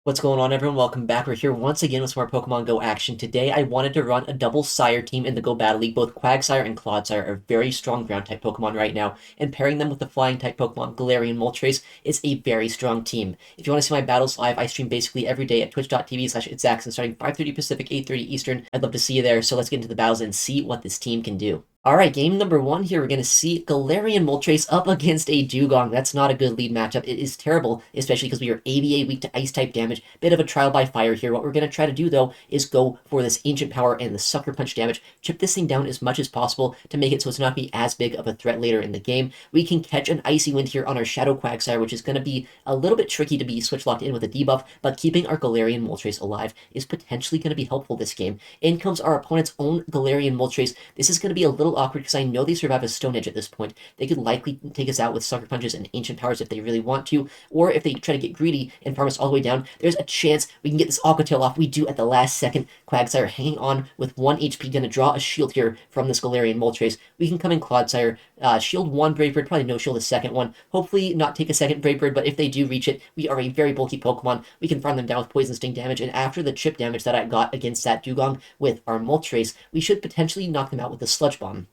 What's going on, everyone? Welcome back. We're here once again with some more Pokemon Go action. Today, I wanted to run a double Sire team in the Go Battle League. Both Quagsire and Clodsire are very strong ground-type Pokemon right now, and pairing them with the flying-type Pokemon Galarian Moltres is a very strong team. If you want to see my battles live, I stream basically every day at twitch.tv/ItsAXN starting 5:30 Pacific, 8:30 Eastern. I'd love to see you there, so let's get into the battles and see what this team can do. Alright, game number one here, we're going to see Galarian Moltres up against a Dugong. That's not a good lead matchup. It is terrible, especially because we are AVA weak to Ice-type damage. Bit of a trial by fire here. What we're going to try to do, though, is go for this Ancient Power and the Sucker Punch damage. Chip this thing down as much as possible to make it so it's not be as big of a threat later in the game. We can catch an Icy Wind here on our Shadow Quagsire, which is going to be a little bit tricky to be switch locked in with a debuff, but keeping our Galarian Moltres alive is potentially going to be helpful this game. In comes our opponent's own Galarian Moltres. This is going to be a little awkward because I know they survive a Stone Edge at this point. They could likely take us out with Sucker Punches and Ancient Powers if they really want to, or if they try to get greedy and farm us all the way down, there's a chance we can get this Aqua Tail off. We do at the last second. Quagsire hanging on with 1 HP, gonna draw a shield here from this Galarian Moltres. We can come in Clodsire, shield 1 Brave Bird, probably no shield a second one. Hopefully not take a second Brave Bird, but if they do reach it, we are a very bulky Pokemon. We can farm them down with Poison Sting damage, and after the chip damage that I got against that Dugong with our Moltres, we should potentially knock them out with the Sludge Bomb.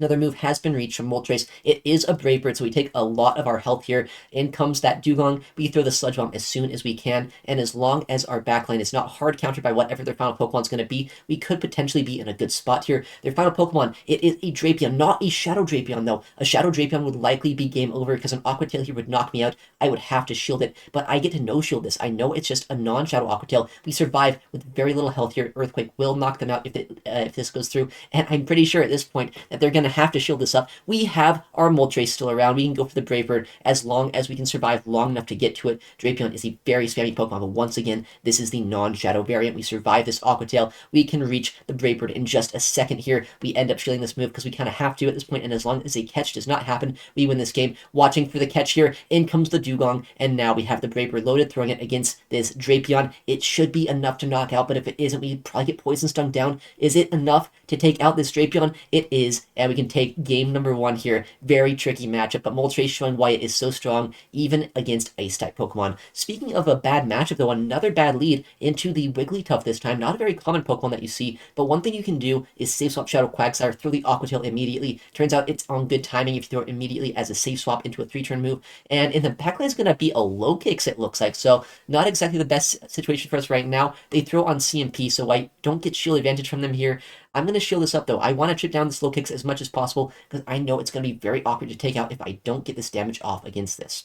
Another move has been reached from Moltres. It is a Brave Bird, so we take a lot of our health here. In comes that Dugong. We throw the Sludge Bomb as soon as we can, and as long as our backline is not hard countered by whatever their final Pokemon is going to be, we could potentially be in a good spot here. Their final Pokemon, it is a Drapion, not a Shadow Drapion, though. A Shadow Drapion would likely be game over because an Aqua Tail here would knock me out. I would have to shield it, but I get to no-shield this. I know it's just a non-Shadow Aqua Tail. We survive with very little health here. Earthquake will knock them out if this goes through, and I'm pretty sure at this point that they're going to have to shield this up. We have our Moltres still around. We can go for the Brave Bird as long as we can survive long enough to get to it. Drapion is a very spammy Pokemon, but once again, this is the non-Shadow variant. We survive this Aqua Tail. We can reach the Brave Bird in just a second here. We end up shielding this move because we kind of have to at this point, and as long as a catch does not happen, we win this game. Watching for the catch here, in comes the Dugong, and now we have the Brave Bird loaded, throwing it against this Drapion. It should be enough to knock out, but if it isn't, we probably get Poison Stung down. Is it enough to take out this Drapion? It is, and we can take game number one here. Very tricky matchup, but Moltres showing why it is so strong, even against Ice-type Pokemon. Speaking of a bad matchup, though, another bad lead into the Wigglytuff this time. Not a very common Pokemon that you see, but one thing you can do is safe swap Shadow Quagsire, throw the Aqua Tail immediately. Turns out it's on good timing if you throw it immediately as a safe swap into a 3-turn move. And in the backline is going to be a low kicks, it looks like, so not exactly the best situation for us right now. They throw on CMP, so I don't get shield advantage from them here. I'm going to shield this up, though. I want to chip down the slow kicks as much as possible because I know it's going to be very awkward to take out if I don't get this damage off against this.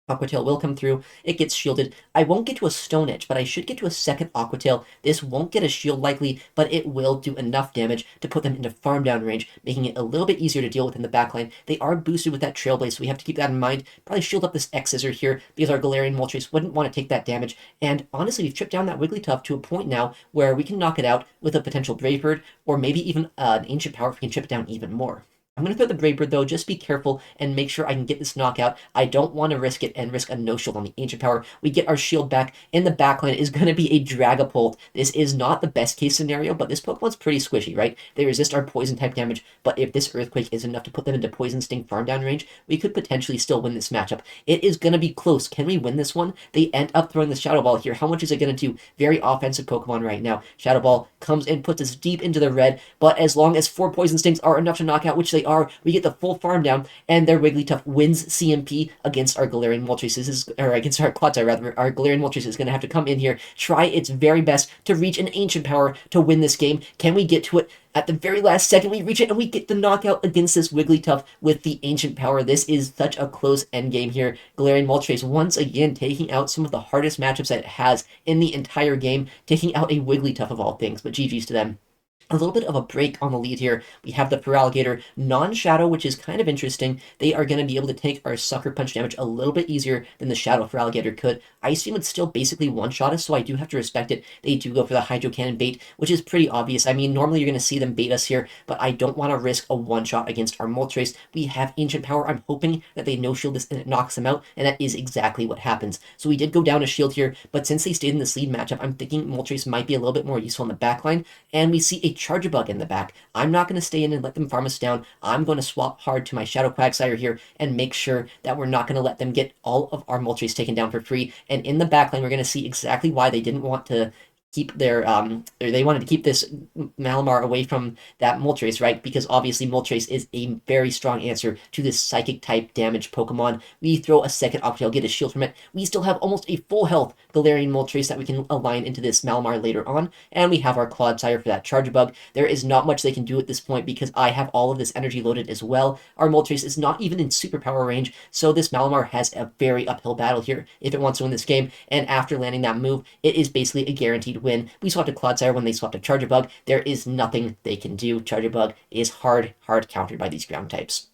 Aqua Tail will come through. It gets shielded. I won't get to a Stone Edge, but I should get to a second Aqua Tail. This won't get a shield likely, but it will do enough damage to put them into farm down range, making it a little bit easier to deal with in the backline. They are boosted with that Trailblaze, so we have to keep that in mind. Probably shield up this X-Scissor here because our Galarian Moltres wouldn't want to take that damage. And honestly, we've tripped down that Wigglytuff to a point now where we can knock it out with a potential Brave Bird or maybe even an Ancient Power if we can chip it down even more. I'm going to throw the Brave Bird, though. Just be careful and make sure I can get this knockout. I don't want to risk it and risk a no-shield on the Ancient Power. We get our shield back. In the backline is going to be a Dragapult. This is not the best-case scenario, but this Pokemon's pretty squishy, right? They resist our Poison-type damage, but if this Earthquake is enough to put them into Poison Sting farm down range, we could potentially still win this matchup. It is going to be close. Can we win this one? They end up throwing the Shadow Ball here. How much is it going to do? Very offensive Pokemon right now. Shadow Ball comes in, puts us deep into the red, but as long as 4 Poison Stings are enough to knock out, which they are, we get the full farm down, and their Wigglytuff wins CMP against our Galarian Moltres. Or against our Clodsire, rather. Our Galarian Moltres is going to have to come in here, try its very best to reach an Ancient Power to win this game. Can we get to it? At the very last second, we reach it, and we get the knockout against this Wigglytuff with the Ancient Power. This is such a close endgame here. Galarian Moltres once again taking out some of the hardest matchups that it has in the entire game, taking out a Wigglytuff of all things, but GG's to them. A little bit of a break on the lead here. We have the Feraligatr non-Shadow, which is kind of interesting. They are going to be able to take our Sucker Punch damage a little bit easier than the Shadow Feraligatr could. Ice Beam would still basically one-shot us, so I do have to respect it. They do go for the Hydro Cannon bait, which is pretty obvious. I mean, normally you're going to see them bait us here, but I don't want to risk a one-shot against our Moltres. We have Ancient Power. I'm hoping that they no-shield this and it knocks them out, and that is exactly what happens. So we did go down a shield here, but since they stayed in this lead matchup, I'm thinking Moltres might be a little bit more useful in the backline, and we see a a Charge-a-Bug in the back. I'm not going to stay in and let them farm us down. I'm going to swap hard to my Shadow Quagsire here and make sure that we're not going to let them get all of our Moltres taken down for free. And in the backline, we're going to see exactly why they didn't want to keep their or they wanted to keep this Malamar away from that Moltres, right? Because obviously Moltres is a very strong answer to this psychic type damage Pokemon. We throw a second Octail, get a shield from it. We still have almost a full health Galarian Moltres that we can align into this Malamar later on, and we have our Clodsire for that Charge-a-Bug. There is not much they can do at this point because I have all of this energy loaded as well. Our Moltres is not even in superpower range, so this Malamar has a very uphill battle here if it wants to win this game, and after landing that move, it is basically a guaranteed win. We swapped a Clodsire when they swapped a Charge-a-Bug. There is nothing they can do. Charge-a-Bug is hard countered by these ground types.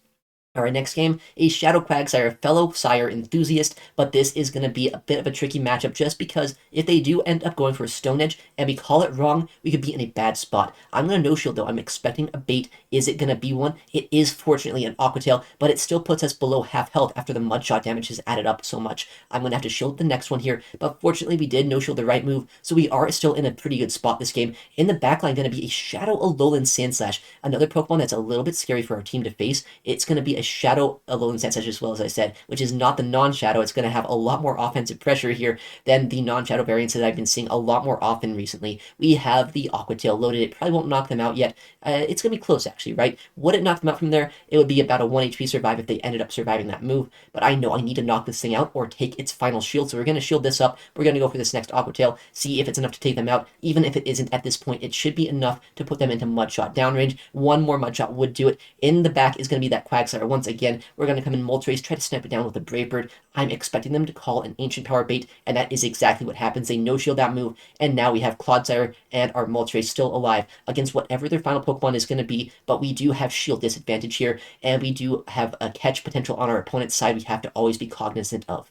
All right, next game, a Shadow Quagsire, fellow Sire enthusiast, but this is going to be a bit of a tricky matchup just because if they do end up going for a Stone Edge and we call it wrong, we could be in a bad spot. I'm going to no-shield though. I'm expecting a bait. Is it going to be one? It is fortunately an Aqua Tail, but it still puts us below half health after the Mud Shot damage has added up so much. I'm going to have to shield the next one here, but fortunately we did no-shield the right move, so we are still in a pretty good spot this game. In the backline, going to be a Shadow Alolan Sandslash, another Pokemon that's a little bit scary for our team to face. It's going to be a Shadow Alolan Sandslash as well, as I said, which is not the non-Shadow. It's going to have a lot more offensive pressure here than the non-Shadow variants that I've been seeing a lot more often recently. We have the Aqua Tail loaded. It probably won't knock them out yet. It's going to be close, actually, right? Would it knock them out from there? It would be about a 1 HP survive if they ended up surviving that move, but I know I need to knock this thing out or take its final shield, so we're going to shield this up. We're going to go for this next Aqua Tail, see if it's enough to take them out. Even if it isn't at this point, it should be enough to put them into Mud Shot downrange. One more Mud Shot would do it. In the back is going to be that Quagsire. Once again, we're going to come in Moltres, try to snipe it down with a Brave Bird. I'm expecting them to call an Ancient Power bait, and that is exactly what happens. They no-shield that move, and now we have Clodsire and our Moltres still alive against whatever their final Pokemon is going to be, but we do have shield disadvantage here, and we do have a catch potential on our opponent's side we have to always be cognizant of.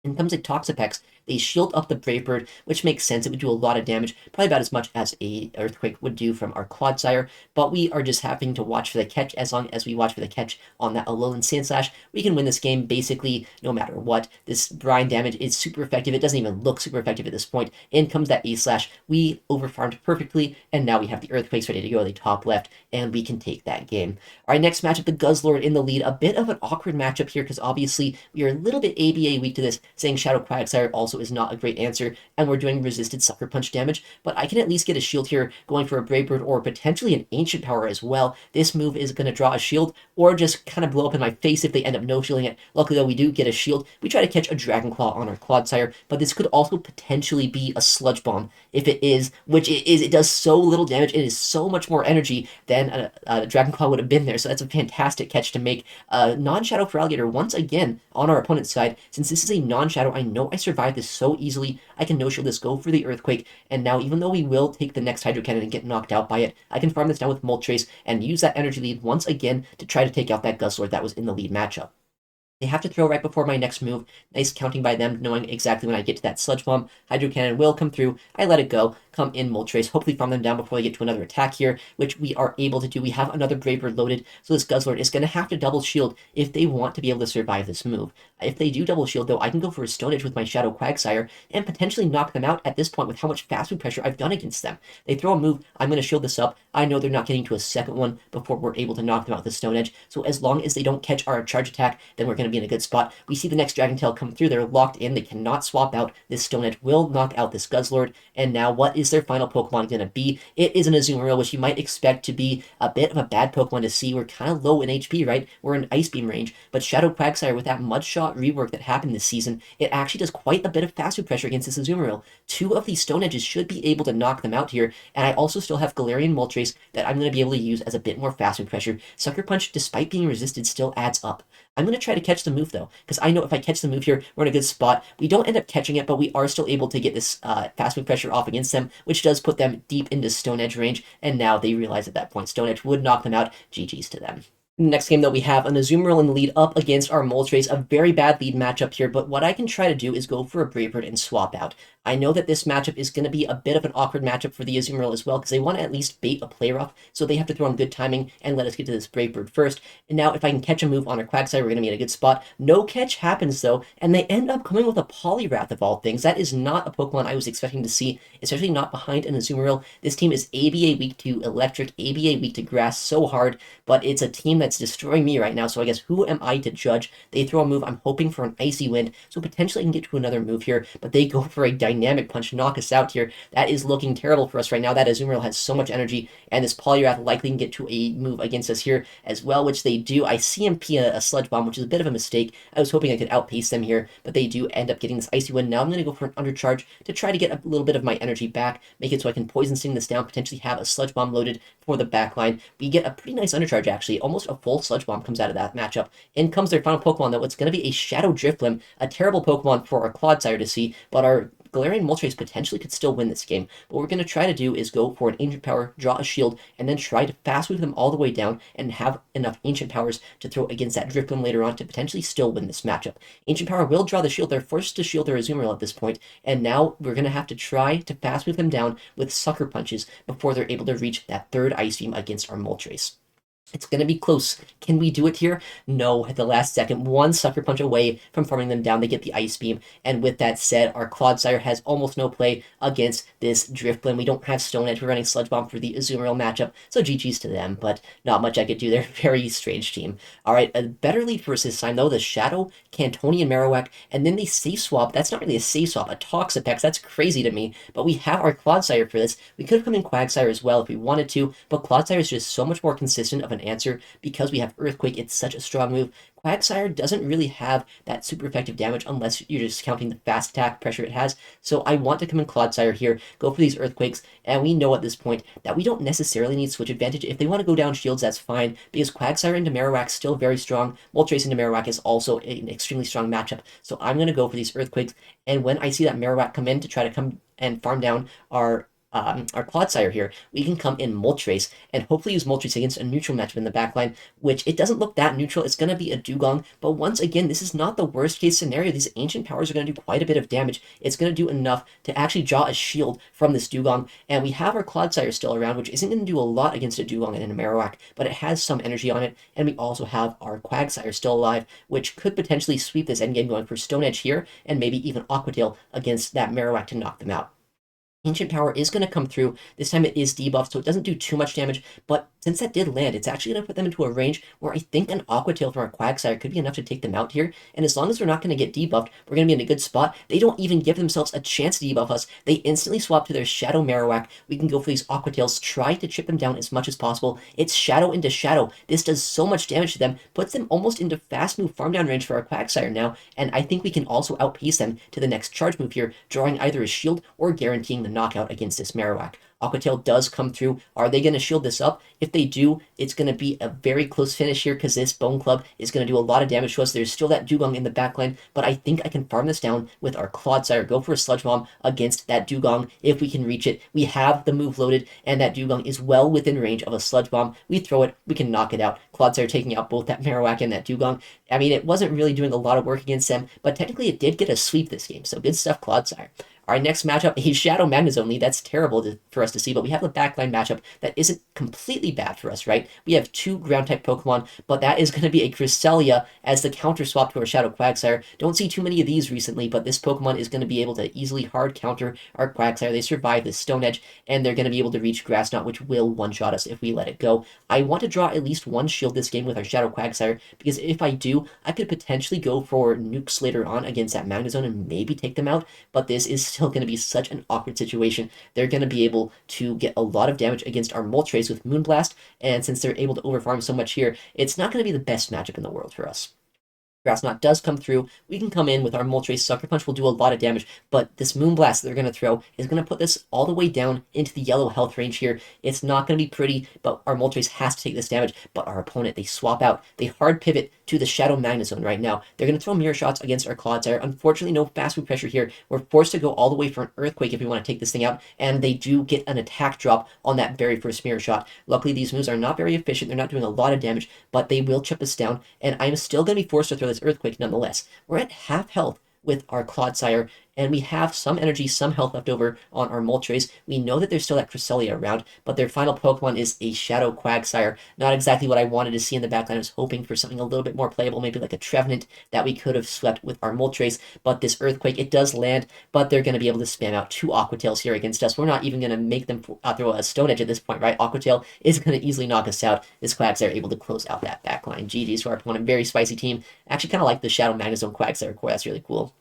In comes a Toxapex. They shield up the Brave Bird, which makes sense. It would do a lot of damage, probably about as much as a Earthquake would do from our Clodsire, but we are just having to watch for the catch. As long as we watch for the catch on that Alolan Sandslash, we can win this game basically no matter what. This brine damage is super effective. It doesn't even look super effective at this point. In comes that A-Slash. We overfarmed perfectly, and now we have the Earthquakes ready to go at the top left, and we can take that game. All right, next matchup, the Guzzlord in the lead. A bit of an awkward matchup here because obviously we are a little bit ABA weak to this, saying Shadow Quagsire also is not a great answer, and we're doing resisted Sucker Punch damage, but I can at least get a shield here going for a Brave Bird or potentially an Ancient Power as well. This move is going to draw a shield or just kind of blow up in my face if they end up no-shielding it. Luckily though, we do get a shield. We try to catch a Dragon Claw on our Clodsire, but this could also potentially be a Sludge Bomb. If it is, which it is, it does so little damage, it is so much more energy than a Dragon Claw would have been there, so that's a fantastic catch to make. Non-Shadow Feraligatr once again on our opponent's side. Since this is a non-Shadow, I know I survived this so easily. I can no-shield this, go for the Earthquake, and now even though we will take the next Hydro Cannon and get knocked out by it, I can farm this down with Moltres and use that energy lead once again to try to take out that Guzzlord that was in the lead matchup. They have to throw right before my next move. Nice counting by them, knowing exactly when I get to that Sludge Bomb. Hydro Cannon will come through. I let it go. Come in Moltres, hopefully farm them down before they get to another attack here, which we are able to do. We have another Brave Bird loaded, so this Guzzlord is going to have to double shield if they want to be able to survive this move. If they do double shield, though, I can go for a Stone Edge with my Shadow Quagsire and potentially knock them out at this point with how much fast food pressure I've done against them. They throw a move, I'm going to shield this up. I know they're not getting to a second one before we're able to knock them out with the Stone Edge, so as long as they don't catch our charge attack, then we're going to be in a good spot. We see the next Dragon Tail come through. They're locked in. They cannot swap out. This Stone Edge will knock out this Guzzlord, and now what is their final Pokemon going to be? It is an Azumarill, which you might expect to be a bit of a bad Pokemon to see. We're kind of low in HP, right? We're in Ice Beam range, but Shadow Quagsire, with that Mud Shot rework that happened this season, it actually does quite a bit of fast food pressure against this Azumarill. 2 of these Stone Edges should be able to knock them out here, and I also still have Galarian Moltres that I'm going to be able to use as a bit more fast food pressure. Sucker Punch, despite being resisted, still adds up. I'm going to try to catch the move, though, because I know if I catch the move here, we're in a good spot. We don't end up catching it, but we are still able to get this fast move pressure off against them, which does put them deep into Stone Edge range, and now they realize at that point Stone Edge would knock them out. GG's to them. Next game, though, we have an Azumarill in the lead up against our Moltres. A very bad lead matchup here, but what I can try to do is go for a Brave Bird and swap out. I know that this matchup is going to be a bit of an awkward matchup for the Azumarill as well, because they want to at least bait a play rough, so they have to throw on good timing and let us get to this Brave Bird first. And now if I can catch a move on our Quagsire, we're going to be in a good spot. No catch happens though, and they end up coming with a Poliwrath of all things. That is not a Pokemon I was expecting to see, especially not behind an Azumarill. This team is ABA weak to Electric, ABA weak to Grass so hard, but it's a team that's destroying me right now, so I guess who am I to judge? They throw a move, I'm hoping for an Icy Wind, so potentially I can get to another move here, but they go for a Dynamic Punch, knock us out here. That is looking terrible for us right now. That Azumarill has so much energy, and this Poliwrath likely can get to a move against us here as well, which they do. I CMP a Sludge Bomb, which is a bit of a mistake. I was hoping I could outpace them here, but they do end up getting this Icy Wind. Now I'm going to go for an Undercharge to try to get a little bit of my energy back, make it so I can Poison Sting this down, potentially have a Sludge Bomb loaded for the back line. We get a pretty nice Undercharge, actually. Almost a full Sludge Bomb comes out of that matchup. In comes their final Pokemon, though. It's going to be a Shadow Drifblim, a terrible Pokemon for our Clodsire to see, but our Galarian Moltres potentially could still win this game. What we're going to try to do is go for an Ancient Power, draw a shield, and then try to fast move them all the way down and have enough Ancient Powers to throw against that Drifblim later on to potentially still win this matchup. Ancient Power will draw the shield. They're forced to shield their Azumarill at this point, and now we're going to have to try to fast move them down with Sucker Punches before they're able to reach that third Ice Beam against our Moltres. It's going to be close. Can we do it here? No, at the last second. One Sucker Punch away from farming them down. They get the Ice Beam. And with that said, our Clodsire has almost no play against this Drifblim. We don't have Stone Edge. We're running Sludge Bomb for the Azumarill matchup. So GG's to them, but not much I could do. They're a very strange team. All right, a better lead for us this time, though. The Shadow, Cantonian Marowak, and then the Safe Swap. That's not really a Safe Swap, a Toxapex. That's crazy to me. But we have our Clodsire for this. We could have come in Quagsire as well if we wanted to, but Clodsire is just so much more consistent of an answer because we have Earthquake. It's such a strong move. Quagsire doesn't really have that super effective damage unless you're just counting the fast attack pressure it has. So I want to come in Clodsire here, go for these Earthquakes, and we know at this point that we don't necessarily need Switch Advantage. If they want to go down shields, that's fine, because Quagsire into Marowak is still very strong. Moltres into Marowak is also an extremely strong matchup. So I'm going to go for these Earthquakes, and when I see that Marowak come in to try to come and farm down our Clodsire here, we can come in Moltres and hopefully use Moltres against a neutral matchup in the backline, which it doesn't look that neutral. It's going to be a Dugong, but once again, this is not the worst case scenario. These Ancient Powers are going to do quite a bit of damage. It's going to do enough to actually draw a shield from this Dugong, and we have our Clodsire still around, which isn't going to do a lot against a Dugong and a Marowak, but it has some energy on it, and we also have our Quagsire still alive, which could potentially sweep this endgame going for Stone Edge here, and maybe even Aqua Tail against that Marowak to knock them out. Ancient Power is going to come through. This time it is debuffed, so it doesn't do too much damage, but since that did land, it's actually going to put them into a range where I think an Aqua Tail from our Quagsire could be enough to take them out here, and as long as they're not going to get debuffed, we're going to be in a good spot. They don't even give themselves a chance to debuff us. They instantly swap to their Shadow Marowak. We can go for these Aqua Tails, try to chip them down as much as possible. It's Shadow into Shadow. This does so much damage to them, puts them almost into fast move farm down range for our Quagsire now, and I think we can also outpace them to the next charge move here, drawing either a shield or guaranteeing the knockout against this Marowak. Aqua Tail does come through. Are they going to shield this up? If they do, it's going to be a very close finish here because this Bone Club is going to do a lot of damage to us. There's still that Dugong in the backline, but I think I can farm this down with our Clodsire. Go for a Sludge Bomb against that Dugong if we can reach it. We have the move loaded, and that Dugong is well within range of a Sludge Bomb. We throw it, we can knock it out. Clodsire taking out both that Marowak and that Dugong. I mean, it wasn't really doing a lot of work against them, but technically it did get a sweep this game, so good stuff, Clodsire. Our next matchup, a Shadow Magnezone lead. That's terrible for us to see, but we have a backline matchup that isn't completely bad for us, right? We have two ground-type Pokemon, but that is going to be a Cresselia as the counter swap to our Shadow Quagsire. Don't see too many of these recently, but this Pokemon is going to be able to easily hard counter our Quagsire. They survive this Stone Edge, and they're going to be able to reach Grass Knot, which will one-shot us if we let it go. I want to draw at least one shield this game with our Shadow Quagsire, because if I do, I could potentially go for nukes later on against that Magnezone and maybe take them out, but this is still going to be such an awkward situation. They're going to be able to get a lot of damage against our Moltres with Moonblast, and since they're able to overfarm so much here, it's not going to be the best matchup in the world for us. Grass Knot does come through. We can come in with our Moltres. Sucker Punch will do a lot of damage, but this Moonblast that they're going to throw is going to put this all the way down into the yellow health range here. It's not going to be pretty, but our Moltres has to take this damage, but our opponent, they swap out. They hard pivot to the Shadow Magnezone right now. They're going to throw Mirror Shots against our Clodsire. Unfortunately, no fast move pressure here. We're forced to go all the way for an Earthquake if we want to take this thing out, and they do get an attack drop on that very first Mirror Shot. Luckily, these moves are not very efficient. They're not doing a lot of damage, but they will chip us down, and I'm still going to be forced to throw this Earthquake nonetheless. We're at half health with our Clodsire, and we have some energy, some health left over on our Moltres. We know that there's still that Cresselia around, but their final Pokemon is a Shadow Quagsire. Not exactly what I wanted to see in the backline. I was hoping for something a little bit more playable, maybe like a Trevenant that we could have swept with our Moltres, but this Earthquake, it does land, but they're going to be able to spam out 2 Aqua Tails here against us. We're not even going to make them throw a Stone Edge at this point, right? Aqua Tail is going to easily knock us out. This Quagsire able to close out that backline. GG's to our opponent. Very spicy team. I actually kind of like the Shadow Magnezone Quagsire core. That's really cool.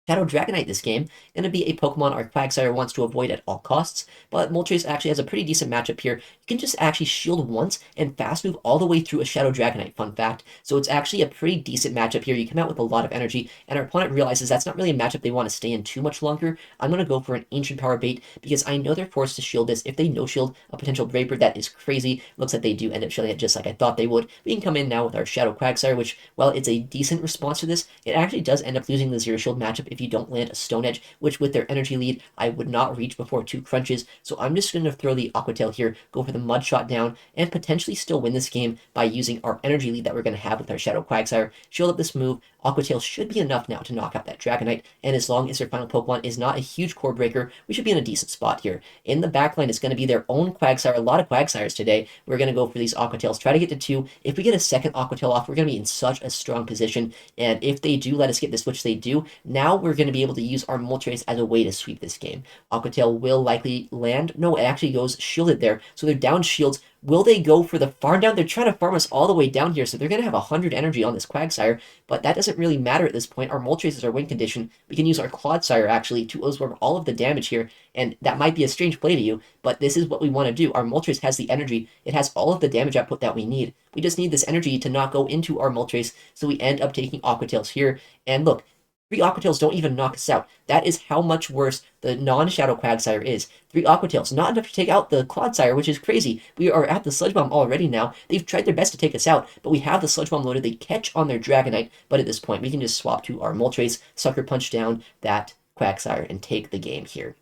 Shadow Dragonite this game, going to be a Pokemon our Quagsire wants to avoid at all costs, but Moltres actually has a pretty decent matchup here. You can just actually shield once and fast move all the way through a Shadow Dragonite, fun fact. So it's actually a pretty decent matchup here. You come out with a lot of energy, and our opponent realizes that's not really a matchup they want to stay in too much longer. I'm going to go for an Ancient Power bait, because I know they're forced to shield this. If they no-shield a potential Brave Bird, that is crazy. Looks like they do end up shielding it just like I thought they would. We can come in now with our Shadow Quagsire, which, while it's a decent response to this, it actually does end up losing the Zero Shield matchup if you don't land a Stone Edge, which with their energy lead, I would not reach before 2 crunches. So I'm just going to throw the Aqua Tail here, go for the Mud Shot down, and potentially still win this game by using our energy lead that we're going to have with our Shadow Quagsire. Shield up this move. Aqua Tail should be enough now to knock out that Dragonite, and as long as their final Pokemon is not a huge core breaker, we should be in a decent spot here. In the backline, it's going to be their own Quagsire, a lot of Quagsires today. We're going to go for these Aqua Tails, try to get to 2. If we get a second Aqua Tail off, we're going to be in such a strong position, and if they do let us get this, which they do, now we're going to be able to use our Moltres as a way to sweep this game. Aqua Tail will likely land. No, it actually goes shielded there, so they're down shields. Will they go for the farm down? They're trying to farm us all the way down here, so they're going to have 100 energy on this Quagsire, but that doesn't really matter at this point. Our Moltres is our win condition. We can use our Clodsire, actually, to absorb all of the damage here, and that might be a strange play to you, but this is what we want to do. Our Moltres has the energy. It has all of the damage output that we need. We just need this energy to not go into our Moltres, so we end up taking Aqua Tails here, and look, 3 Aqua Tails don't even knock us out. That is how much worse the non-Shadow Quagsire is. 3 Aqua Tails, not enough to take out the Clodsire, which is crazy. We are at the Sludge Bomb already now. They've tried their best to take us out, but we have the Sludge Bomb loaded. They catch on their Dragonite, but at this point, we can just swap to our Moltres, Sucker Punch down that Quagsire, and take the game here.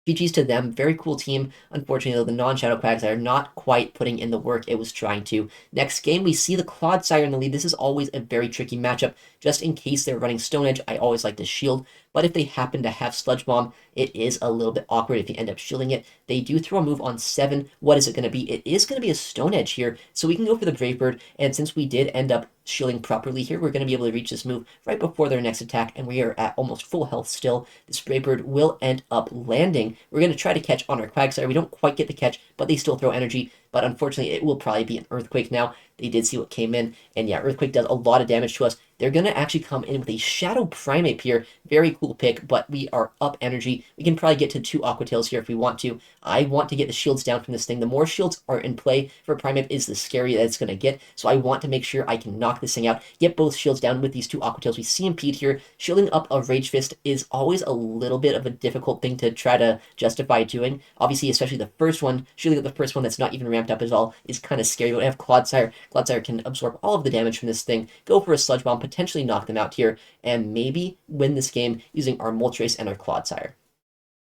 GG's to them. Very cool team. Unfortunately, though, the non-Shadow Quagsire are not quite putting in the work it was trying to. Next game, we see the Clodsire in the lead. This is always a very tricky matchup. Just in case they're running Stone Edge, I always like to shield. But if they happen to have Sludge Bomb, it is a little bit awkward if you end up shielding it. They do throw a move on 7. What is it going to be? It is going to be a Stone Edge here. So we can go for the Brave Bird. And since we did end up shielding properly here, we're going to be able to reach this move right before their next attack. And we are at almost full health still. This Brave Bird will end up landing. We're going to try to catch on our Quagsire. We don't quite get the catch, but they still throw energy. But unfortunately, it will probably be an Earthquake now. They did see what came in. And yeah, Earthquake does a lot of damage to us. They're going to actually come in with a Shadow Primeape here. Very cool pick, but we are up energy. We can probably get to 2 Aqua Tails here if we want to. I want to get the shields down from this thing. The more shields are in play for Primeape is the scarier that it's going to get. So I want to make sure I can knock this thing out, get both shields down with these 2 Aqua Tails. We CMP'd here. Shielding up a Rage Fist is always a little bit of a difficult thing to try to justify doing. Obviously, especially the first one, shielding up the first one that's not even ramped up at all is kind of scary. But I have Clodsire. Clodsire can absorb all of the damage from this thing, go for a Sludge Bomb, potentially knock them out here, and maybe win this game using our Moltres and our Clodsire.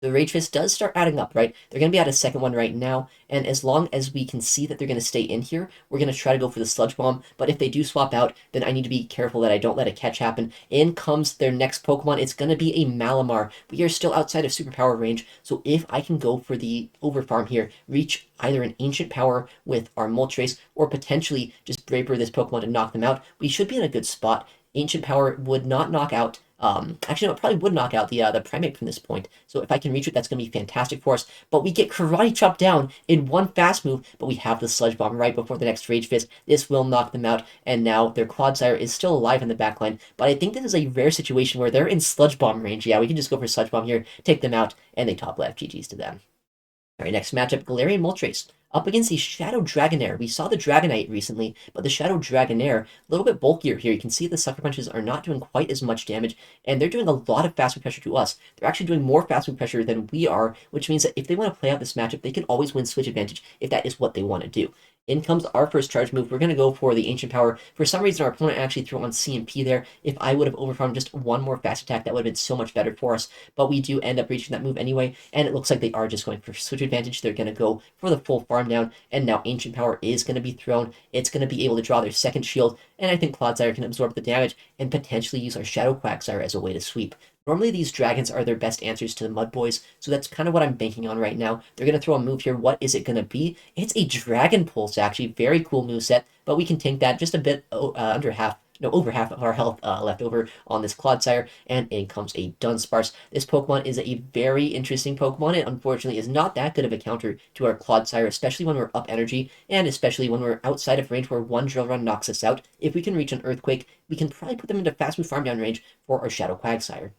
The Rage Fist does start adding up, right? They're going to be at a second one right now, and as long as we can see that they're going to stay in here, we're going to try to go for the Sludge Bomb, but if they do swap out, then I need to be careful that I don't let a catch happen. In comes their next Pokemon. It's going to be a Malamar. We are still outside of Superpower range, so if I can go for the Overfarm here, reach either an Ancient Power with our Moltres, or potentially just Brave Bird this Pokemon to knock them out, we should be in a good spot. Ancient Power would not knock out actually, no, it probably would knock out the Primeape from this point. So if I can reach it, that's going to be fantastic for us. But we get Karate Chop down in one fast move, but we have the Sludge Bomb right before the next Rage Fist. This will knock them out, and now their Clodsire is still alive in the backline. But I think this is a rare situation where they're in Sludge Bomb range. Yeah, we can just go for Sludge Bomb here, take them out, and they top left. GG's to them. All right, next matchup, Galarian Moltres up against the Shadow Dragonair. We saw the Dragonite recently, but the Shadow Dragonair, a little bit bulkier here. You can see the Sucker Punches are not doing quite as much damage, and they're doing a lot of fast move pressure to us. They're actually doing more fast move pressure than we are, which means that if they want to play out this matchup, they can always win switch advantage if that is what they want to do. In comes our first charge move. We're going to go for the Ancient Power. For some reason, our opponent actually threw on CMP there. If I would have overfarmed just one more fast attack, that would have been so much better for us. But we do end up reaching that move anyway, and it looks like they are just going for switch advantage. They're going to go for the full farm down, and now Ancient Power is going to be thrown. It's going to be able to draw their second shield, and I think Clodsire can absorb the damage and potentially use our Shadow Quagsire as a way to sweep. Normally, these dragons are their best answers to the Mud Boys, so that's kind of what I'm banking on right now. They're going to throw a move here. What is it going to be? It's a Dragon Pulse, actually. Very cool move set, but we can tank that just a bit under half. No, over half of our health left over on this Clodsire, and in comes a Dunsparce. This Pokemon is a very interesting Pokemon. It unfortunately is not that good of a counter to our Clodsire, especially when we're up energy, and especially when we're outside of range where one Drill Run knocks us out. If we can reach an Earthquake, we can probably put them into fast move farm down range for our Shadow Quagsire.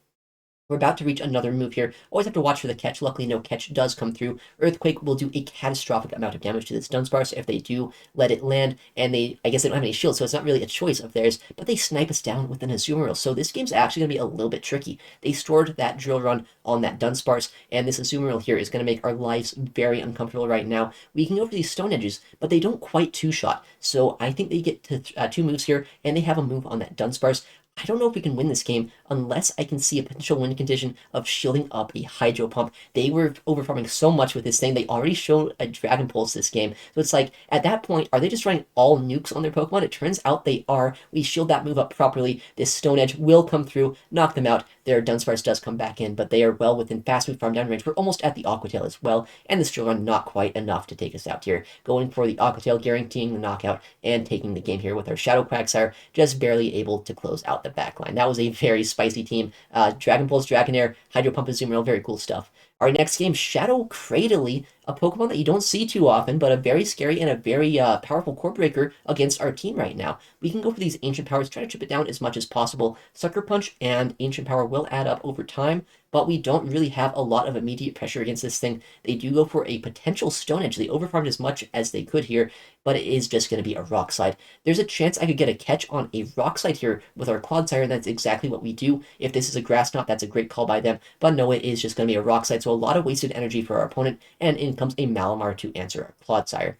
We're about to reach another move here. Always have to watch for the catch. Luckily, no catch does come through. Earthquake will do a catastrophic amount of damage to this Dunsparce if they do let it land, and I guess they don't have any shields, so it's not really a choice of theirs, but they snipe us down with an Azumarill, so this game's actually going to be a little bit tricky. They stored that Drill Run on that Dunsparce, and this Azumarill here is going to make our lives very uncomfortable right now. We can go for these Stone Edges, but they don't quite two-shot, so I think they get to two moves here, and they have a move on that Dunsparce. I don't know if we can win this game unless I can see a potential win condition of shielding up a Hydro Pump. They were overfarming so much with this thing. They already showed a Dragon Pulse this game. So it's like, at that point, are they just running all nukes on their Pokemon? It turns out they are. We shield that move up properly. This Stone Edge will come through, knock them out. Their Dunsparce does come back in, but they are well within fast move farm down range. We're almost at the Aqua Tail as well, and this Drill Run not quite enough to take us out here. Going for the Aqua Tail, guaranteeing the knockout, and taking the game here with our Shadow Quagsire, just barely able to close out the backline. That was a very spicy team. Dragon Pulse, Dragonair, Hydro Pump, Azumarill, very cool stuff. Our next game, Shadow Cradily, a Pokemon that you don't see too often, but a very scary and a very powerful core breaker against our team right now. We can go for these Ancient Powers, try to chip it down as much as possible. Sucker Punch and Ancient Power will add up over time, but we don't really have a lot of immediate pressure against this thing. They do go for a potential Stone Edge. They overfarmed as much as they could here, but it is just going to be a Rock Slide. There's a chance I could get a catch on a Rock Slide here with our Clodsire, and that's exactly what we do. If this is a Grass Knot, that's a great call by them, but no, it is just going to be a Rock Slide, so a lot of wasted energy for our opponent, and in comes a Malamar to answer our Clodsire.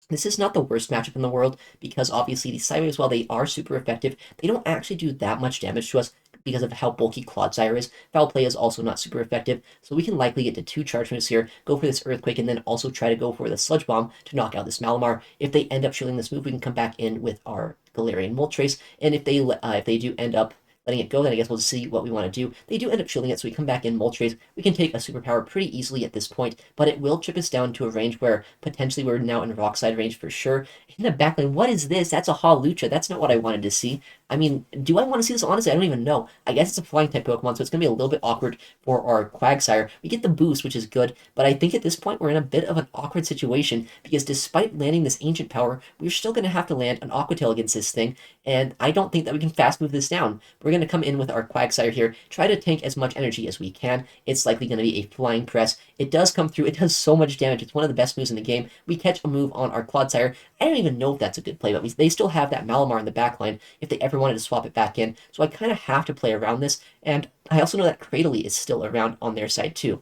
This is not the worst matchup in the world, because obviously the Sideways, while they are super effective, they don't actually do that much damage to us because of how bulky Clodsire is. Foul Play is also not super effective, so we can likely get to two charge moves here, go for this Earthquake, and then also try to go for the Sludge Bomb to knock out this Malamar. If they end up shielding this move, we can come back in with our Galarian Moltres, and if they do end up letting it go, then I guess we'll just see what we want to do. They do end up shielding it, so we come back in Moltres. We can take a superpower pretty easily at this point, but it will chip us down to a range where potentially we're now in Rock Slide range for sure. In the backline, what is this? That's a Hawlucha. That's not what I wanted to see. I mean, do I want to see this? Honestly, I don't even know. I guess it's a flying type Pokemon, so it's going to be a little bit awkward for our Quagsire. We get the boost, which is good, but I think at this point we're in a bit of an awkward situation because despite landing this Ancient Power, we're still going to have to land an Aqua Tail against this thing, and I don't think that we can fast move this down. We're going to come in with our Quagsire here, try to tank as much energy as we can. It's likely going to be a Flying Press. It does come through. It does so much damage. It's one of the best moves in the game. We catch a move on our Clodsire. I don't even know if that's a good play, but they still have that Malamar in the backline if they ever wanted to swap it back in. So I kind of have to play around this, and I also know that Cradily is still around on their side too.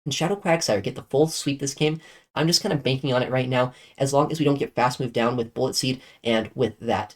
And Shadow Quagsire get the full sweep this game. I'm just kind of banking on it right now. As long as we don't get fast move down with Bullet Seed and with that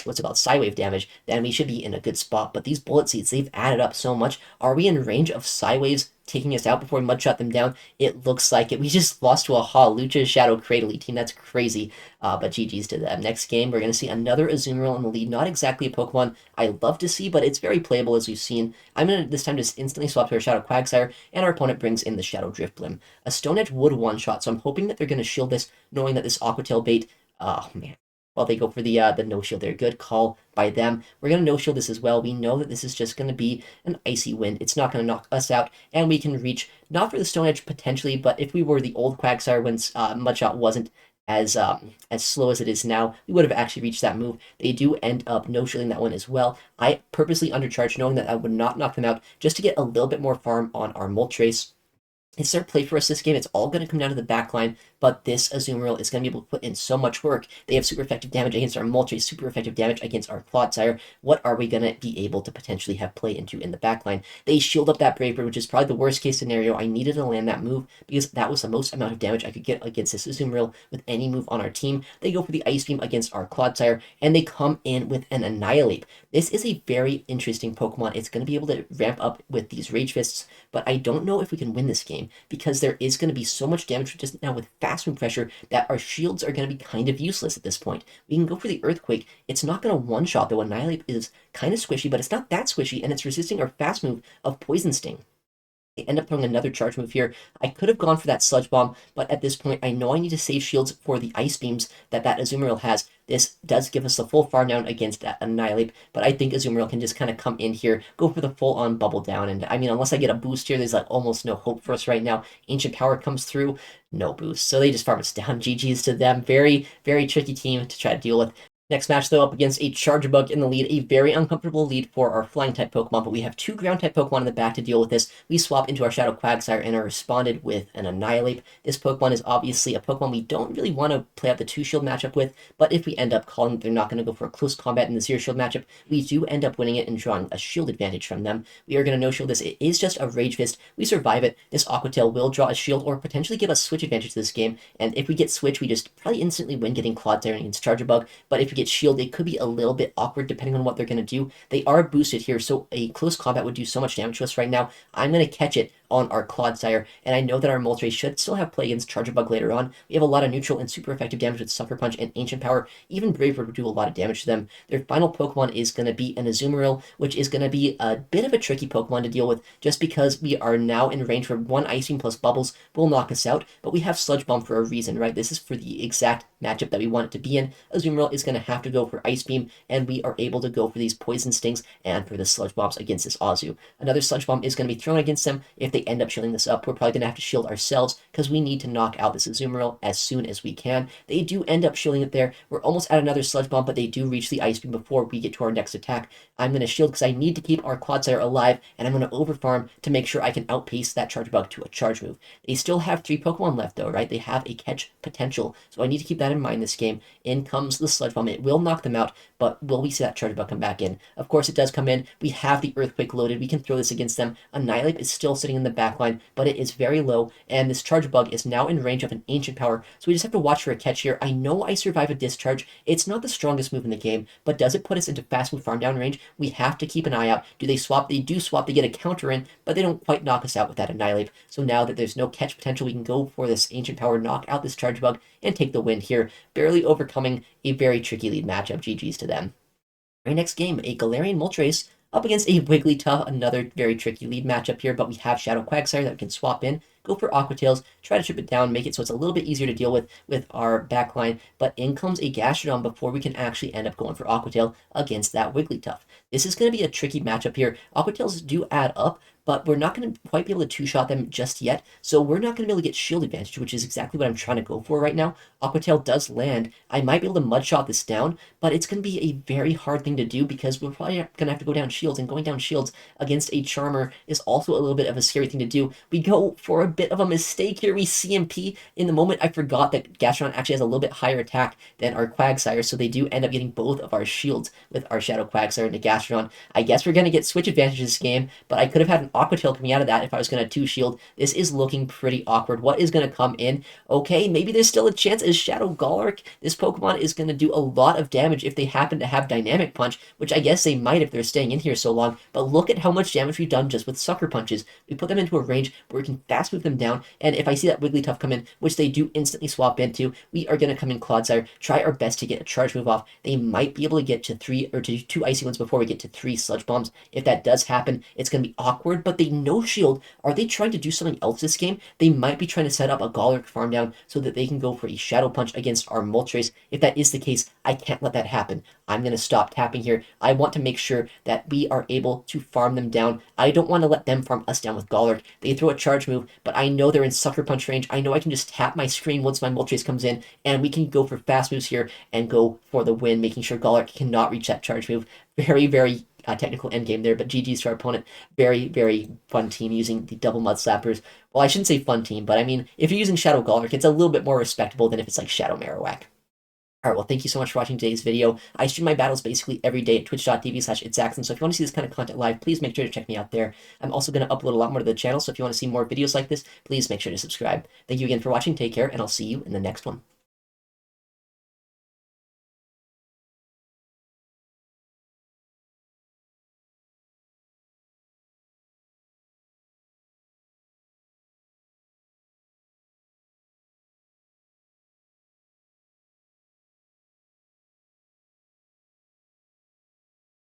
what's it called, Psywave damage, then we should be in a good spot. But these Bullet Seeds, they've added up so much. Are we in range of Psywaves taking us out before we Mudshot them down? It looks like it. We just lost to a Hawlucha Shadow Cradily team. That's crazy. But GG's to them. Next game, we're going to see another Azumarill in the lead. Not exactly a Pokemon I love to see, but it's very playable as we've seen. I'm going to this time just instantly swap to our Shadow Quagsire, and our opponent brings in the Shadow Driftblim. A Stone Edge would one-shot, so I'm hoping that they're going to shield this, knowing that this Aqua Tail bait, oh man. Well, they go for the no-shield there. Good call by them. We're going to no-shield this as well. We know that this is just going to be an Icy Wind. It's not going to knock us out, and we can reach, not for the Stone Edge potentially, but if we were the old Quagsire when Mudshot wasn't as slow as it is now, we would have actually reached that move. They do end up no-shielding that one as well. I purposely undercharged, knowing that I would not knock them out, just to get a little bit more farm on our Moltres. It's their play for us this game. It's all going to come down to the back line, but this Azumarill is going to be able to put in so much work. They have super effective damage against our Moltres, super effective damage against our Clodsire. What are we going to be able to potentially have play into in the back line? They shield up that Brave Bird, which is probably the worst case scenario. I needed to land that move because that was the most amount of damage I could get against this Azumarill with any move on our team. They go for the Ice Beam against our Clodsire, and they come in with an Annihilate. This is a very interesting Pokemon. It's going to be able to ramp up with these Rage Fists, but I don't know if we can win this game. game, because there is going to be so much damage just now with fast move pressure that our shields are going to be kind of useless at this point. We can go for the Earthquake. It's not going to one-shot, though. Annihilate is kind of squishy, but it's not that squishy, and it's resisting our fast move of Poison Sting. I end up throwing another charge move here. I could have gone for that Sludge Bomb, but at this point, I know I need to save shields for the Ice Beams that Azumarill has. This does give us the full farm down against that Annihilate, but I think Azumarill can just kind of come in here, go for the full-on Bubble Down, and I mean, unless I get a boost here, there's like almost no hope for us right now. Ancient Power comes through, no boost, so they just farm us down. GG's to them. Very, very tricky team to try to deal with. Next match, though, up against a Charjabug in the lead, a very uncomfortable lead for our Flying-type Pokemon, but we have two Ground-type Pokemon in the back to deal with this. We swap into our Shadow Quagsire and are responded with an Annihilate. This Pokemon is obviously a Pokemon we don't really want to play out the 2-Shield matchup with, but if we end up calling that they're not going to go for a close combat in the 0-Shield matchup, we do end up winning it and drawing a Shield advantage from them. We are going to no-shield this. It is just a Rage Fist. We survive it. This Aqua Tail will draw a Shield or potentially give us Switch advantage to this game, and if we get Switch, we just probably instantly win getting Cladire against Charjabug, but if we get Shield, it could be a little bit awkward depending on what they're going to do. They are boosted here, so a close combat would do so much damage to us right now. I'm going to catch it on our Clodsire, and I know that our Moltres should still have play against Charjabug later on. We have a lot of neutral and super effective damage with Sucker Punch and Ancient Power. Even Brave Bird would do a lot of damage to them. Their final Pokemon is going to be an Azumarill, which is going to be a bit of a tricky Pokemon to deal with, just because we are now in range for one Ice Beam plus Bubbles will knock us out, but we have Sludge Bomb for a reason, right? This is for the exact matchup that we want it to be in. Azumarill is going to have to go for Ice Beam, and we are able to go for these Poison Stings and for the Sludge Bombs against this Azu. Another Sludge Bomb is going to be thrown against them. If they end up shielding this up, we're probably going to have to shield ourselves because we need to knock out this Azumarill as soon as we can. They do end up shielding it there. We're almost at another Sludge Bomb, but they do reach the Ice Beam before we get to our next attack. I'm going to shield because I need to keep our Clodsire alive, and I'm going to overfarm to make sure I can outpace that Charjabug to a charge move. They still have 3 Pokemon left, though, right? They have a catch potential, so I need to keep that in mind this game. In comes the Sludge Bomb. It will knock them out, but will we see that Charjabug come back in? Of course, it does come in. We have the Earthquake loaded. We can throw this against them. Annihilate is still sitting in the back line, but it is very low, and this Charjabug is now in range of an Ancient Power, so we just have to watch for a catch here. I know I survive a Discharge. It's not the strongest move in the game, but does it put us into fast move farm down range? We have to keep an eye out. Do they swap? They do swap. They get a counter in, but they don't quite knock us out with that Annihilate. So now that there's no catch potential, we can go for this Ancient Power, knock out this Charjabug, and take the win here, barely overcoming a very tricky lead matchup. GG's to them. Our next game, a Galarian Moltres up against a Wigglytuff, another very tricky lead matchup here, but we have Shadow Quagsire that we can swap in, go for Aqua Tails, try to chip it down, make it so it's a little bit easier to deal with our backline, but in comes a Gastrodon before we can actually end up going for Aqua Tail against that Wigglytuff. This is going to be a tricky matchup here. Aqua Tails do add up, but we're not going to quite be able to two-shot them just yet, so we're not going to be able to get shield advantage, which is exactly what I'm trying to go for right now. Aqua Tail does land. I might be able to mud-shot this down, but it's going to be a very hard thing to do because we're probably going to have to go down shields, and going down shields against a Charmer is also a little bit of a scary thing to do. We go for a bit of a mistake here. We CMP. In the moment, I forgot that Gastrodon actually has a little bit higher attack than our Quagsire, so they do end up getting both of our shields with our Shadow Quagsire into Gastrodon. I guess we're going to get switch advantage this game, but I could have had an Aqua Tail coming out of that if I was going to 2-shield. This is looking pretty awkward. What is going to come in? Okay, maybe there's still a chance as Shadow Galaric. This Pokemon is going to do a lot of damage if they happen to have Dynamic Punch, which I guess they might if they're staying in here so long, but look at how much damage we've done just with Sucker Punches. We put them into a range where we can fast move them down, and if I see that Wigglytuff come in, which they do instantly swap into, we are going to come in Clodsire, try our best to get a charge move off. They might be able to get to 3 or to 2 Icy ones before we get to 3 Sludge Bombs. If that does happen, it's going to be awkward, but they no shield. Are they trying to do something else this game? They might be trying to set up a Galaric farm down so that they can go for a Shadow Punch against our Moltres. If that is the case, I can't let that happen. I'm going to stop tapping here. I want to make sure that we are able to farm them down. I don't want to let them farm us down with Galaric. They throw a charge move, but I know they're in Sucker Punch range. I know I can just tap my screen once my Moltres comes in, and we can go for fast moves here and go for the win, making sure Galaric cannot reach that charge move. Very, very technical endgame there, but GG's to our opponent. Very, very fun team using the double Mud Slappers. Well, I shouldn't say fun team, but I mean, if you're using Shadow Galaric, it's a little bit more respectable than if it's like Shadow Marowak. Alright, well, thank you so much for watching today's video. I stream my battles basically every day at twitch.tv/ItsAXN, so if you want to see this kind of content live, please make sure to check me out there. I'm also going to upload a lot more to the channel, so if you want to see more videos like this, please make sure to subscribe. Thank you again for watching, take care, and I'll see you in the next one.